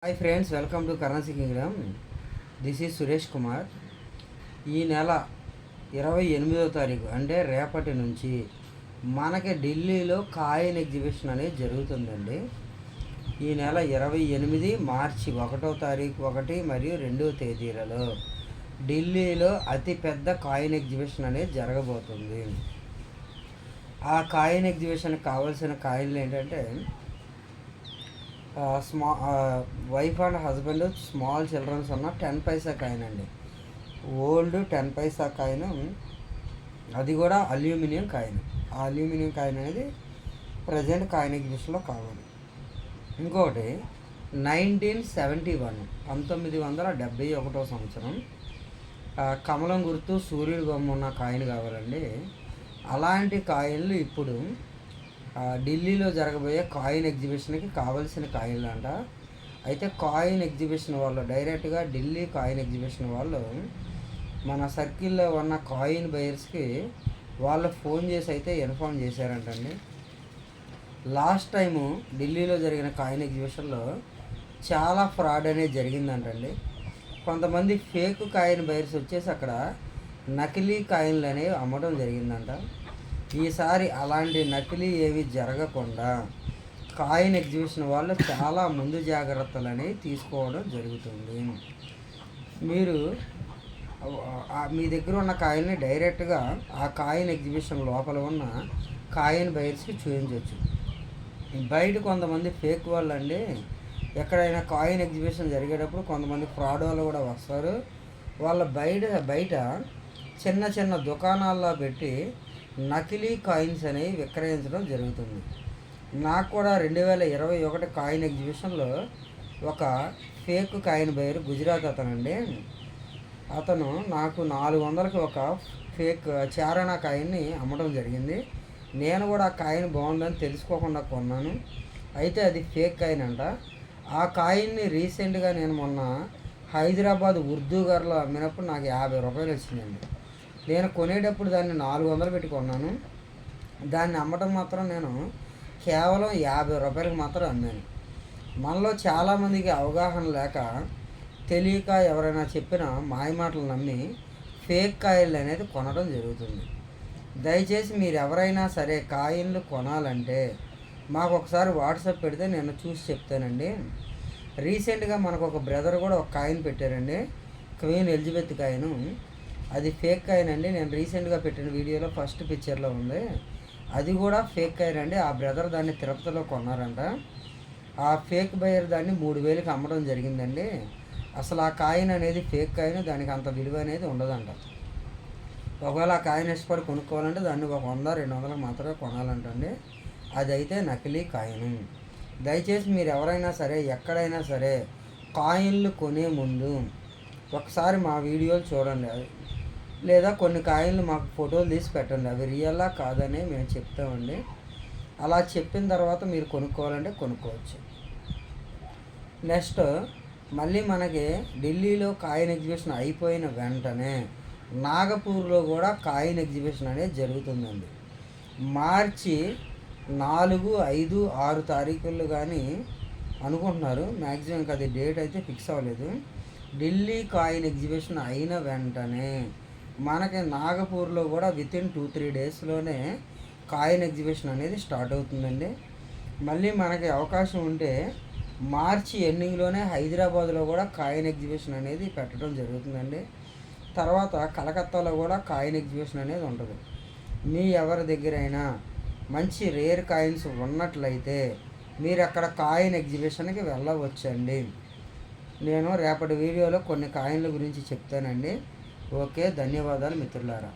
Hi friends, welcome to currency Kingdom. This is Suresh Kumar. ఈ నెల 28వ తారీఖు అంటే రేపటి నుంచి మనకి ఢిల్లీలో కాయిన్ ఎగ్జిబిషన్ అనేది జరుగుతుందండి. ఈ నెల 28 మార్చి 1వ తారీఖు 1 మరియు 2వ తేదీలలో ఢిల్లీలో అతిపెద్ద కాయిన్ ఎగ్జిబిషన్ అనేది జరగబోతుంది. ఆ కాయిన్ ఎగ్జిబిషన్కి కావాల్సిన కాయిన్లు ఏంటంటే wife and husband, small childrens ఉన్న 10 పైసా కాయిన్ అండి. ఓల్డ్ 10 పైసా కాయిన్, అది కూడా అల్యూమినియం కాయిన్. ఆ అల్యూమినియం కాయిన్ అనేది ప్రజెంట్ కాయిన్ ఎగ్జిబిషన్లో కావాలి. ఇంకొకటి 1971 1971వ సంవత్సరం కమలం గుర్తు సూర్యుడు బొమ్మ ఉన్న కాయిన్ కావాలండి. అలాంటి కాయిన్లు ఇప్పుడు ఢిల్లీలో జరగబోయే కాయిన్ ఎగ్జిబిషన్కి కావాల్సిన కాయిన్లు అంట. అయితే కాయిన్ ఎగ్జిబిషన్ వాళ్ళు డైరెక్ట్గా ఢిల్లీ కాయిన్ ఎగ్జిబిషన్ వాళ్ళు మన సర్కిల్లో ఉన్న కాయిన్ బయర్స్కి వాళ్ళు ఫోన్ చేసి అయితే ఇన్ఫామ్ చేశారంటండి. లాస్ట్ టైము ఢిల్లీలో జరిగిన కాయిన్ ఎగ్జిబిషన్లో చాలా ఫ్రాడ్ అనేది జరిగిందంటండి. కొంతమంది ఫేక్ కాయిన్ బయర్స్ వచ్చేసి అక్కడ నకిలీ కాయిన్లు అనేవి అమ్మడం జరిగిందంట. ఈసారి అలాంటి నకిలీ ఏవి జరగకుండా కాయిన్ ఎగ్జిబిషన్ వాళ్ళు చాలా ముందు జాగ్రత్తలు అనేవి తీసుకోవడం జరుగుతుంది. మీరు మీ దగ్గర ఉన్న కాయిన్ని డైరెక్ట్గా ఆ కాయిన్ ఎగ్జిబిషన్ లోపల ఉన్న కాయిన్ బయర్స్కి చూపించవచ్చు. బయట కొంతమంది ఫేక్ వాళ్ళు అండి, ఎక్కడైనా కాయిన్ ఎగ్జిబిషన్ జరిగేటప్పుడు కొంతమంది ఫ్రాడ్ వాళ్ళు కూడా వస్తారు. వాళ్ళ బయట చిన్న చిన్న దుకాణాల్లో పెట్టి నకిలీ కాయిన్స్ అనేవి విక్రయించడం జరుగుతుంది. నాకు కూడా 2021 కాయిన్ ఎగ్జిబిషన్లో ఒక ఫేక్ కాయిన్ బయర్ గుజరాత్ అతనండి, అతను నాకు 400కి ఒక ఫేక్ చారణా కాయిన్ని అమ్మడం జరిగింది. నేను కూడా ఆ కాయిన్ బాగుందని తెలుసుకోకుండా కొన్నాను. అయితే అది ఫేక్ కాయిన్ అంట. ఆ కాయిన్ని రీసెంట్గా నేను మొన్న హైదరాబాద్ ఉర్దూ గారిలో అమ్మినప్పుడు నాకు 50 రూపాయలు వచ్చిందండి. నేను కొనేటప్పుడు దాన్ని 400 పెట్టి కొన్నాను. దాన్ని అమ్మటం మాత్రం నేను కేవలం 50 రూపాయలకు మాత్రం అమ్మాను. మనలో చాలామందికి అవగాహన లేక తెలియక ఎవరైనా చెప్పిన మాయమాటలు నమ్మి ఫేక్ కాయిన్లు అనేది కొనడం జరుగుతుంది. దయచేసి మీరు ఎవరైనా సరే కాయిన్లు కొనాలంటే మాకు ఒకసారి వాట్సాప్ పెడితే నేను చూసి చెప్తానండి. రీసెంట్గా మనకు ఒక బ్రదర్ కూడా ఒక కాయిన్ పెట్టారండి, క్వీన్ ఎలిజబెత్ కాయిన్. అది ఫేక్ కాయిన్ అండి. నేను రీసెంట్గా పెట్టిన వీడియోలో ఫస్ట్ పిక్చర్లో ఉంది. అది కూడా ఫేక్ కాయిన్ అండి. ఆ బ్రదర్ దాన్ని తిరుపతిలో కొన్నారంట. ఆ ఫేక్ బయర్ దాన్ని 3000కి అమ్మడం జరిగిందండి. అసలు ఆ కాయిన్ అనేది ఫేక్ కాయిన్, దానికి అంత విలువ అనేది ఉండదంట. ఒకవేళ ఆ కాయిన్ ఇష్టపడి కొనుక్కోవాలంటే దాన్ని ఒక 100-200 మాత్రమే కొనాలంటండి. అదైతే నకిలీ కాయిన్. దయచేసి మీరు ఎవరైనా సరే ఎక్కడైనా సరే కాయిన్లు కొనే ముందు ఒకసారి మా వీడియోలు చూడండి, లేదా కొన్ని కాయిన్లు మాకు ఫోటోలు తీసి పెట్టండి, అవి రియల్లా కాదని మేము చెప్తామండి. అలా చెప్పిన తర్వాత మీరు కొనుక్కోవాలంటే కొనుక్కోవచ్చు. నెక్స్ట్ మళ్ళీ మనకి ఢిల్లీలో కాయిన్ ఎగ్జిబిషన్ అయిపోయిన వెంటనే నాగపూర్లో కూడా కాయిన్ ఎగ్జిబిషన్ అనేది జరుగుతుందండి. మార్చి 4, 5, 6 తారీఖుల్లో కానీ అనుకుంటున్నారు. మ్యాక్సిమం ఇంకా అది డేట్ అయితే ఫిక్స్ అవ్వలేదు. ఢిల్లీ కాయిన్ ఎగ్జిబిషన్ అయిన వెంటనే మనకి నాగపూర్లో కూడా వితిన్ 2-3 డేస్లోనే కాయిన్ ఎగ్జిబిషన్ అనేది స్టార్ట్ అవుతుందండి. మళ్ళీ మనకి అవకాశం ఉంటే మార్చి ఎండింగ్లోనే హైదరాబాద్లో కూడా కాయిన్ ఎగ్జిబిషన్ అనేది పెట్టడం జరుగుతుందండి. తర్వాత కలకత్తాలో కూడా కాయిన్ ఎగ్జిబిషన్ అనేది ఉంటుంది. మీ ఎవరి దగ్గరైనా మంచి రేర్ కాయిన్స్ ఉన్నట్లయితే మీరు అక్కడ కాయిన్ ఎగ్జిబిషన్కి వెళ్ళవచ్చండి. నేను రేపటి వీడియోలో కొన్ని కాయిన్ల గురించి చెప్తానండి. ఓకే, ధన్యవాదాలు మిత్రులారా.